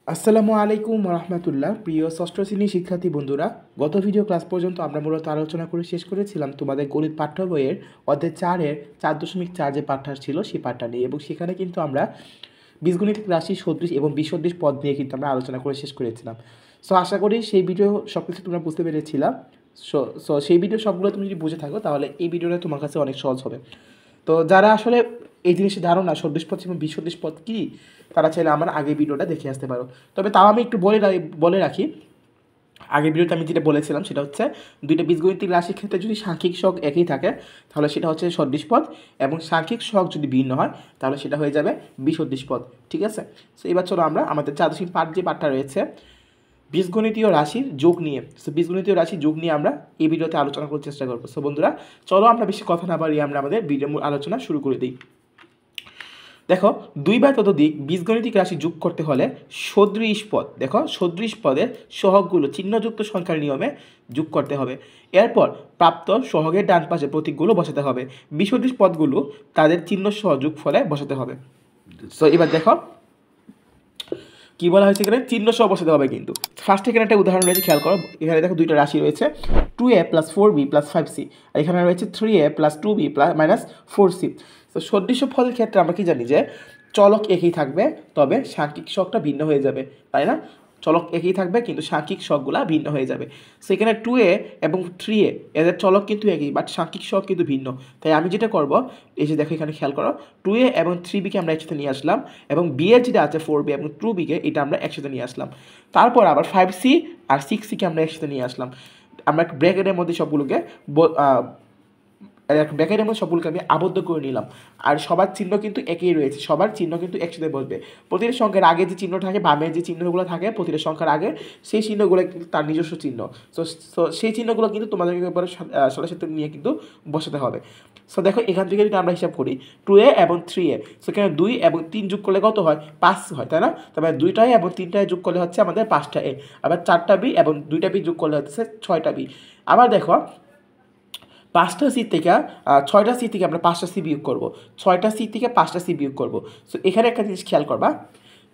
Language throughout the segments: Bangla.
আসসালামু আলাইকুম রহমতুল্লাহ। প্রিয় ষষ্ঠ শ্রেণীর শিক্ষার্থী বন্ধুরা, গত ভিডিও ক্লাস পর্যন্ত আমরা মূলত আলোচনা করে শেষ করেছিলাম তোমাদের গণিত পাঠ্য বইয়ের অধ্যায় 4-এর 4.4 যে পাঠটা ছিল সেই পাঠটা নিয়ে, এবং সেখানে কিন্তু আমরা বীজগণিতিক রাশি, সদৃশ এবং বিসদৃশ পদ নিয়ে কিন্তু আমরা আলোচনা করে শেষ করেছিলাম। সো আশা করি সেই ভিডিও সব কিছু তোমরা বুঝতে পেরেছিলাম। সো সেই ভিডিও সবগুলো তুমি যদি বুঝে থাকো তাহলে এই ভিডিওটা তোমার কাছে অনেক সহজ হবে। তো যারা আসলে এই জিনিসের ধারণা সদৃশ পদ এবং বিসদৃশ পদ কী, তারা চাইলে আমার আগের ভিডিওটা দেখে আসতে পারো। তবে তাও আমি একটু বলে রাখি, আগের ভিডিওতে আমি যেটা বলেছিলাম সেটা হচ্ছে দুইটা বীজগণিতিক রাশির ক্ষেত্রে যদি সাংখ্যিক সহগ একই থাকে তাহলে সেটা হচ্ছে সদৃশ পদ, এবং সাংখ্যিক সহগ যদি ভিন্ন হয় তাহলে সেটা হয়ে যাবে বিসদৃশ পদ। ঠিক আছে? সো এবার চলো আমরা আমাদের 4.5 যে পাঠটা রয়েছে বীজগণিতীয় রাশির যোগ নিয়ে, সো বীজগণিতীয় রাশির যোগ নিয়ে আমরা এই ভিডিওতে আলোচনা করার চেষ্টা করবো। সো বন্ধুরা, চলো আমরা বেশি কথা না বাড়িয়ে আমরা আমাদের ভিডিও আলোচনা শুরু করে দিই। দেখো, দুই বা ততোধিক বীজগণিতিক রাশি যোগ করতে হলে সদৃশ পদ, দেখো সদৃশ পদের সহগগুলো চিহ্নযুক্ত সংখ্যার নিয়মে যোগ করতে হবে। এরপর প্রাপ্ত সহগের ডান পাশে প্রতীকগুলো বসাতে হবে। বিসদৃশ পদগুলো তাদের চিহ্ন সহ যোগফলে বসাতে হবে। সো এবার দেখো কী বলা হয়েছে, এখানে চিহ্ন সহ বসাতে হবে। কিন্তু ফার্স্ট এখানে একটা উদাহরণ রয়েছে, খেয়াল করো। এখানে দেখো দুইটা রাশি রয়েছে, 2a + 4b + 5c, আর এখানে রয়েছে 3a + 2b - 4c। তো সদৃশ পদের ক্ষেত্রে আমরা কি জানি যে চলক একই থাকবে, তবে সাংখ্যিক সহগটা ভিন্ন হয়ে যাবে, তাই না? চলক একই থাকবে কিন্তু সাংখ্যিক সহগগুলো ভিন্ন হয়ে যাবে। সেখানে 2a এবং 3a এদের চলক কিন্তু একই, বাট সাংখ্যিক সহগ কিন্তু ভিন্ন। তাই আমি যেটা করব, এই যে দেখো এখানে খেয়াল করো, 2a এবং 3bকে আমরা একসাথে নিয়ে আসলাম, এবং b এর যেটা আছে 4b এবং 2bকে এটা আমরা একসাথে নিয়ে আসলাম। তারপর আবার 5c আর 6cকে আমরা একসাথে নিয়ে আসলাম। আমরা ব্র্যাকেটের মধ্যে সবগুলোকে ব্র্যাকেটের মধ্যে সবগুলোকে আমি আবদ্ধ করে নিলাম। আর সবার চিহ্ন কিন্তু একই রয়েছে, সবার চিহ্ন কিন্তু একসাথে বসবে। প্রতিটা সংখ্যার আগে যে চিহ্ন থাকে, বামে যে চিহ্নগুলো থাকে প্রতিটা সংখ্যার আগে, সেই চিহ্নগুলো কিন্তু তার নিজস্ব চিহ্ন। সো সেই চিহ্নগুলো কিন্তু তোমাদেরকে এবারে সাথে নিয়ে কিন্তু বসাতে হবে। সো দেখো এখান থেকে যদি আমরা হিসাব করি 2a এবং 3a, সেখানে 2 এবং 3 যোগ করলে কত হয়? 5 হয়, তাই না? তবে 2টা এবং 3টায় যোগ করলে হচ্ছে আমাদের 5টা a, আবার 4টা b এবং 2টা b যোগ করলে হচ্ছে 6টা b। আবার দেখো 5টা সি থেকে 6টা সি থেকে আমরা 5টা সি বিয়োগ করবো, 6টা সি থেকে 5টা সি বিয়োগ করবো। সো এখানে একটা জিনিস খেয়াল করবা,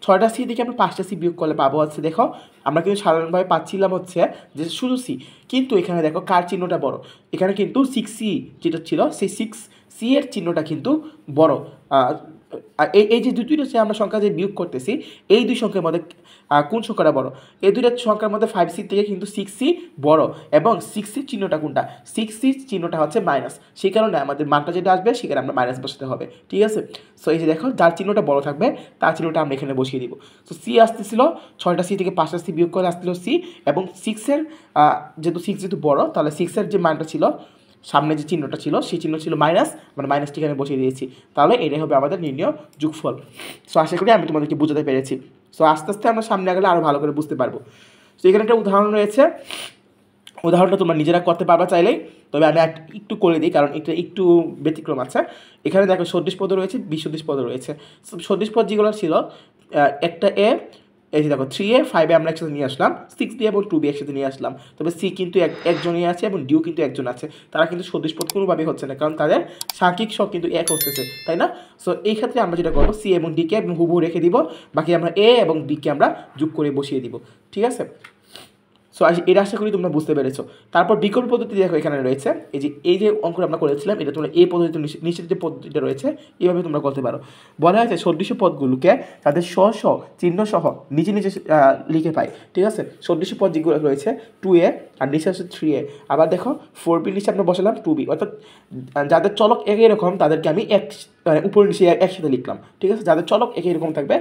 6টা সি থেকে আমরা 5টা সি বিয়োগ করলে পাবো হচ্ছে, দেখো আমরা কিন্তু সাধারণভাবে পাচ্ছিলাম হচ্ছে যে শুধু সি, কিন্তু এখানে দেখো কার চিহ্নটা বড়, এখানে কিন্তু 6c যেটা ছিল সেই 6c এর চিহ্নটা কিন্তু বড়। এই যে দুইটা যে আমরা সংখ্যা যে বিয়োগ করতেছি, এই দুই সংখ্যার মধ্যে কোন সংখ্যাটা বড়? এই দুইটা সংখ্যার মধ্যে 5c থেকে কিন্তু 6c বড়, এবং 6c চিহ্নটা কোনটা? 6c চিহ্নটা হচ্ছে মাইনাস, সেই কারণে আমাদের মানটা যেটা আসবে সেখানে আমরা মাইনাস বসাতে হবে। ঠিক আছে? সো এই যে দেখো যার চিহ্নটা বড় থাকবে তার চিহ্নটা আমরা এখানে বসিয়ে দিব। সো সি আসতেছিল 6টা সি থেকে 5টা সি বিয়োগ করে আসছিল সি, এবং 6-এর যেহেতু বড়, তাহলে 6-এর যে মানটা ছিল সামনে যে চিহ্নটা ছিল সেই চিহ্ন ছিল মাইনাস, আমরা মাইনাসটি এখানে বসিয়ে দিয়েছি। তাহলে এটাই হবে আমাদের নির্ণয় যোগফল। সো আশা করি আমি তোমাদেরকে বোঝাতে পেরেছি। সো আস্তে আস্তে আমরা সামনে গেলে আরও ভালো করে বুঝতে পারবো। তো এখানে একটা উদাহরণ রয়েছে, উদাহরণটা তোমরা নিজেরা করতে পারবা চাইলেই, তবে আমি একটু করে দিই কারণ এটা একটু ব্যতিক্রম আছে। এখানে দেখো সদৃশ পদ রয়েছে, বিসদৃশ পদ রয়েছে। সদৃশ পদ যেগুলো ছিল, একটা এ, এই যে দেখো 3a 5a আমরা একসাথে নিয়ে আসলাম, 6b এবং 2b একসাথে নিয়ে আসলাম, তবে সি কিন্তু একজনই আছে এবং ডিও কিন্তু একজন আছে, তারা কিন্তু সদৃশ পদ কোনোভাবেই হচ্ছে না, কারণ তাদের সাংখ্যিক সব কিন্তু এক হতেছে, তাই না? সো এই ক্ষেত্রে আমরা যেটা করবো, সি এবং ডিকে এবং হুবহু রেখে দিব, বাকি আমরা এ এবং বিকে আমরা যোগ করে বসিয়ে দিব। ঠিক আছে? সো এটা আশা করি তোমরা বুঝতে পেরেছো। তারপর বিকল্প পদ্ধতি দেখো এখানে রয়েছে, এই যে অঙ্কটা আমরা করেছিলাম, এটা তোমরা এই পদ্ধতিতে নিচের যে পদ্ধতিটা রয়েছে এইভাবে তোমরা করতে পারো। বলা হয়েছে সদৃশ পদগুলোকে তাদের স্ব চিহ্ন সহ নিচে লিখে পাই। ঠিক আছে? সদৃশ পদ যেগুলো রয়েছে 2a আর নিচে হচ্ছে 3a, আবার দেখো 4b নিচে আমরা বসালাম 2b, অর্থাৎ যাদের চলক একই রকম তাদেরকে আমি উপরে নিচে একসাথে লিখলাম। ঠিক আছে? যাদের চলক একই রকম থাকবে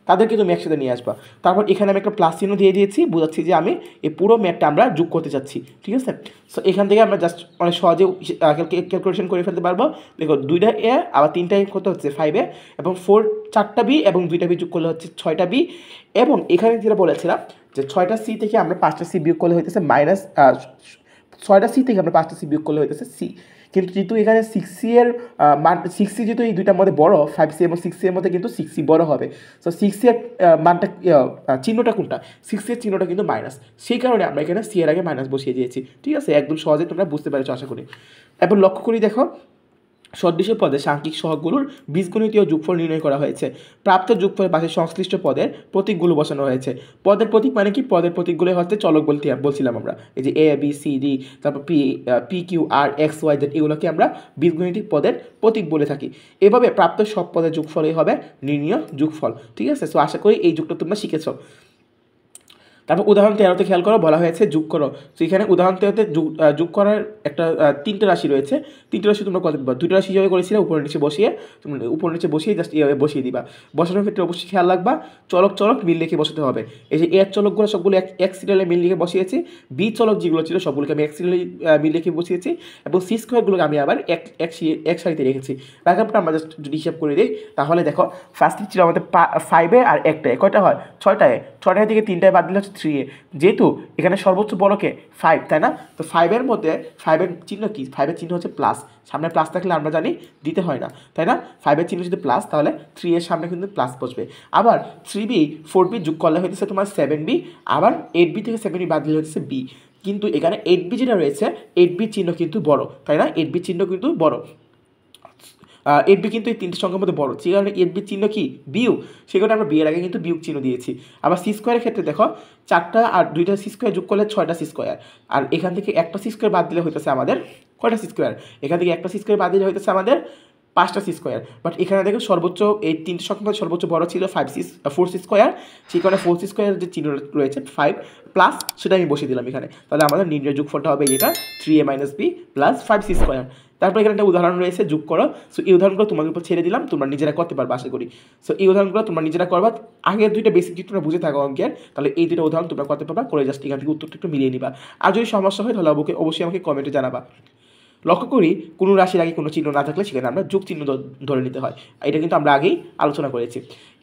তাদেরকে তুমি একসাথে নিয়ে আসবা। তারপর এখানে আমি একটা প্লাস চিহ্ন দিয়ে দিয়েছি, বোঝাচ্ছি যে আমি এই পুরো ম্যাথটা আমরা যোগ করতে চাচ্ছি। ঠিক আছে? সো এখান থেকে আমরা জাস্ট অনেক সহজে ক্যালকুলেশন করে ফেলতে পারবো। দেখো 2টা এ আবার 3টা এ কত হচ্ছে 5a, এবং 4টা বি এবং 2টা বি যোগ করলে হচ্ছে 6টা বি, এবং এখানে যেটা বলেছিলাম যে 6টা সি থেকে আমরা 5টা সি বিয়োগ করলে হইতেছে মাইনাস, 6টা সি থেকে আমরা 5টা সি বিয়োগ করলে হইতেছে সি। কিন্তু যেহেতু এখানে 6c এর মান, 6c যেহেতু এই দুইটার মধ্যে বড়, 5c এবং 6c এর মধ্যে কিন্তু 6c বড় হবে। সো 6c এর মানটা চিহ্নটা কোনটা? 6c এর চিহ্নটা কিন্তু মাইনাস, সেই কারণে আমরা এখানে সি এর আগে মাইনাস বসিয়ে দিয়েছি। ঠিক আছে? একদম সহজে তোমরা বুঝতে পেরেছো আশা করি। এবার লক্ষ্য করি দেখো সদৃশ পদে সাংখ্যিক সহগগুলোর বীজগণিতীয় যোগফল নির্ণয় করা হয়েছে। প্রাপ্ত যোগফলের পাশে সংশ্লিষ্ট পদের প্রতীকগুলো বসানো হয়েছে। পদের প্রতীক মানে কি? পদের প্রতীকগুলো হচ্ছে চলক বলছিলাম আমরা, এই যে এ বি সি ডি, তারপর P Q R x Y Z, এগুলোকে আমরা বীজগণিতিক পদের প্রতীক বলে থাকি। এভাবে প্রাপ্ত সব পদের যোগফলই হবে নির্ণীয় যোগফল। ঠিক আছে, সো আশা করি এই যুগটা তোমরা শিখেছো। তারপর উদাহরণ 13তে খেয়াল করো, বলা হয়েছে যোগ করো। তো এখানে উদাহরণ 13তে যোগ করার একটা 3টে রাশি রয়েছে। 3টে রাশি তোমরা কত দিবা? 2টা রাশি যেভাবে করেছিলে উপর নিচে বসিয়ে, তুমি উপর নিচে বসিয়ে জাস্ট এইভাবে বসিয়ে দিবা। বসানোর ক্ষেত্রে অবশ্যই খেয়াল রাখবা চলক মিল রেখে বসাতে হবে। এই যে এর চলকগুলো সবগুলো এক সিরিয়ালে মিল রেখে বসিয়েছি, বি চলক যেগুলো ছিল সবগুলোকে আমি এক সিরিয়ালে মিল রেখে বসিয়েছি, এবং সি স্কোয়ারগুলোকে আমি আবার এক সারিতে রেখেছি। রাখার পর আমরা জাস্ট যদি হিসাব করে দিই, তাহলে দেখো ফার্স্টে ছিল আমাদের 5-এ আর 1টায়, কয়টা হয়? 6টায়। 6টায় থেকে 3টায় বাদ দিলে হচ্ছে 3-এ। যেহেতু এখানে সর্বোচ্চ বড়কে 5, তাই না? তো 5-এর মধ্যে 5-এর চিহ্ন কি? 5-এর চিহ্ন হচ্ছে প্লাস। সামনে প্লাস থাকলে আমরা জানি দিতে হয় না, তাই না? 5-এর চিহ্ন যদি প্লাস, তাহলে 3-এর সামনে কিন্তু প্লাস বসবে। আবার 3b 4b যোগ করলে হচ্ছে তোমার 7b, আবার 8b থেকে 7b বাদ দিলে হচ্ছে b। কিন্তু এখানে 8b যেটা রয়েছে, 8b চিহ্ন কিন্তু বড়, তাই না? 8b চিহ্ন কিন্তু বড়। 8b কিন্তু এই 3টে সংখ্যার মধ্যে বড়, যে কারণে 8b চিহ্ন কি? বিয়োগ। সেই কারণে আমরা বিয়ের আগে কিন্তু বিয়োগ চিহ্ন দিয়েছি। আবার সি স্কোয়ারের ক্ষেত্রে দেখো 4টা আর 2টা সি স্কোয়ার যোগ করলে 6টা সি স্কোয়ার, আর এখান থেকে একটা সি স্কোয়ার বাদ দিলে হইতেছে আমাদের কয়টা সি স্কোয়ার? এখান থেকে একটা সি স্কোয়ার বাদ দিলে হইতেছে আমাদের 5টা সি স্কোয়ার। বাট এখানে দেখো সর্বোচ্চ এই 3টে সংখ্যার মধ্যে সর্বোচ্চ বড় ছিল 4 সি স্কোয়ার, সেই কারণে 4 সি স্কোয়ারের যে চিহ্ন রয়েছে 5 প্লাস, সেটা আমি বসিয়ে দিলাম এখানে। তাহলে আমাদের নির্ণয় যোগফলটা হবে যেটা 3a - b plus 5c square. তারপর এখানে একটা উদাহরণ রয়েছে যোগ করো। সো এই উদাহরণগুলো তোমাদের উপর ছেড়ে দিলাম, তোমরা নিজেরা করতে পারবে আশা করি। সো এই উদাহরণগুলো তোমরা নিজেরা করবা। আগের 2টা বেসিক যদি তোমরা বুঝে থাকো অঙ্কের, তাহলে এই 2টা উদাহরণ তোমরা করতে পারবা, করে জাস্ট এখান থেকে উত্তরটা একটু মিলিয়ে নিবা। আর যদি সমস্যা হয় তাহলে অবশ্যই আমাকে কমেন্টে জানাবা। লক্ষ্য করি কোনো রাশির আগে কোনো চিহ্ন না থাকলে সেখানে আমরা যোগ চিহ্ন ধরে নিতে হয়। এটা কিন্তু আমরা আগেই আলোচনা করেছি।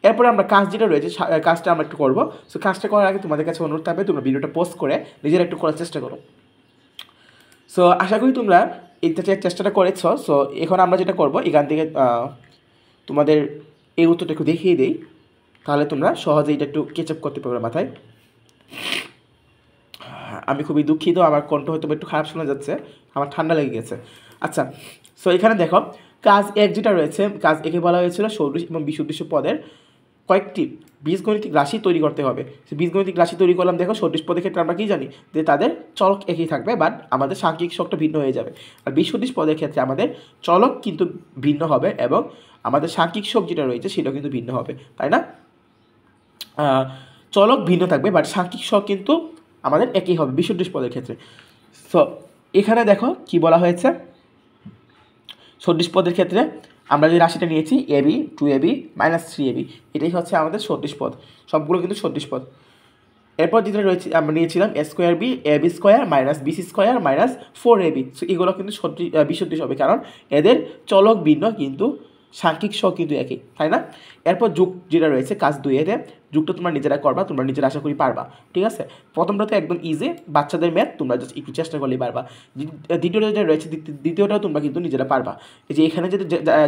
এরপরে আমরা কাজ যেটা রয়েছে, কাজটা আমরা একটু করবো। সো কাজটা করার আগে তোমাদের কাছে অনুরোধ থাকবে, তোমরা ভিডিওটা পোস্ট করে নিজেরা একটু করার চেষ্টা করো। সো আশা করি তোমরা এইটা চেষ্টাটা করেছ। সো এখন আমরা যেটা করব, এখান থেকে তোমাদের এই উত্তরটা একটু দেখিয়ে দিই, তাহলে তোমরা সহজে এটা একটু কেচ আপ করতে পারবে মাথায়। আমি খুবই দুঃখিত, আমার কণ্ঠ হয়তো একটু খারাপ শোনা যাচ্ছে, আমার ঠান্ডা লেগে গেছে। আচ্ছা, সো এখানে দেখো কাজ 1 যেটা রয়েছে, কাজ 1-এ বলা হয়েছিল সদৃশ এবং বিসদৃশ পদের কয়েকটি বীজগণিতিক রাশি তৈরি করতে হবে। সে বীজগণিতিক রাশি তৈরি করলাম। দেখো সদৃশ পদের ক্ষেত্রে আমরা কি জানি যে তাদের চলক একই থাকবে, বাট আমাদের সাংখ্যিক শকটা ভিন্ন হয়ে যাবে। আর বিসদৃশ পদের ক্ষেত্রে আমাদের চলক কিন্তু ভিন্ন হবে, এবং আমাদের সাংখ্যিক শক যেটা রয়েছে সেটাও কিন্তু ভিন্ন হবে, তাই না? চলক ভিন্ন থাকবে, বাট সাংখ্যিক শক কিন্তু আমাদের একই হবে বিসদৃশ পদের ক্ষেত্রে। সো এখানে দেখো কি বলা হয়েছে, সদৃশ পদের ক্ষেত্রে আমরা যে রাশিটা নিয়েছি ab 2ab - 3ab, এটাই হচ্ছে আমাদের সদৃশ পদ। সবগুলো কিন্তু সদৃশ পদ। এরপর যেটা রয়েছে আমরা নিয়েছিলাম a²b ab² - bc² - 4ab। So এগুলো কিন্তু বিসদৃশ হবে, কারণ এদের চলক ভিন্ন কিন্তু সাংখ্যিক শক কিন্তু একই, তাই না? এরপর যোগ যেটা রয়েছে কাজ 2-এতে, যুগটা তোমরা নিজেরা করবা, তোমরা নিজেরা আশা করি পারবা। ঠিক আছে, প্রথমটা তো একদম ইজি, বাচ্চাদের ম্যাথ, তোমরা জাস্ট একটু চেষ্টা করলেই পারবা। দ্বিতীয়টা যেটা রয়েছে, দ্বিতীয়টাও তোমরা কিন্তু নিজেরা পারবা। এই যে এখানে যে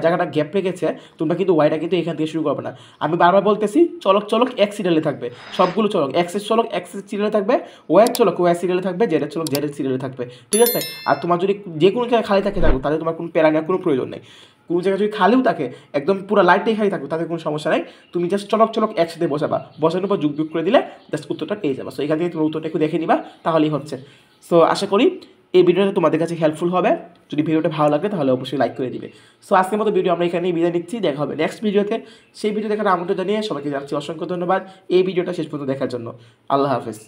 জায়গাটা গ্যাপ রেখেছে, তোমরা কিন্তু ওয়াইটা কিন্তু এখান থেকে শুরু করবে না। আমি বারবার বলতেছি চলক এক সিরিয়ালে থাকবে, সবগুলো চলক এক্সের চলক এক্সের সিরিয়ালে থাকবে, ওয়াইয়ের চলক ওয়াই সিরিয়ালে থাকবে, জেডের চলক জেডের সিরিয়ালে থাকবে। ঠিক আছে, আর তোমার যদি যে কোনো জায়গায় খালি থাকে থাকো, তাহলে তোমার কোনো প্যারা নেওয়ার কোনো প্রয়োজন নেই। কোনো জায়গায় যদি খালিও থাকে, একদম পুরো লাইটটাই খালি থাকো, তাতে কোনো সমস্যা নেই। তুমি জাস্ট চলক একসাথে বসাবা, বসানোর পর যোগ করে দিলে জাস্ট উত্তরটা পেয়ে যাবা। সো এখান থেকে তুমি উত্তরটা একটু দেখে নিবা, তাহলেই হচ্ছে। সো আশা করি এই ভিডিওটা তোমাদের কাছে হেল্পফুল হবে। যদি ভিডিওটা ভালো লাগে তাহলে অবশ্যই লাইক করে দিবে। সো আজকের মতো ভিডিও আমরা এখানেই বিদায় নিচ্ছি, দেখা হবে নেক্সট ভিডিওতে। সেই ভিডিও দেখার আমন্ত্রণ জানিয়ে সবাইকে জানাচ্ছি অসংখ্য ধন্যবাদ এই ভিডিওটা শেষ পর্যন্ত দেখার জন্য। আল্লাহ হাফেজ।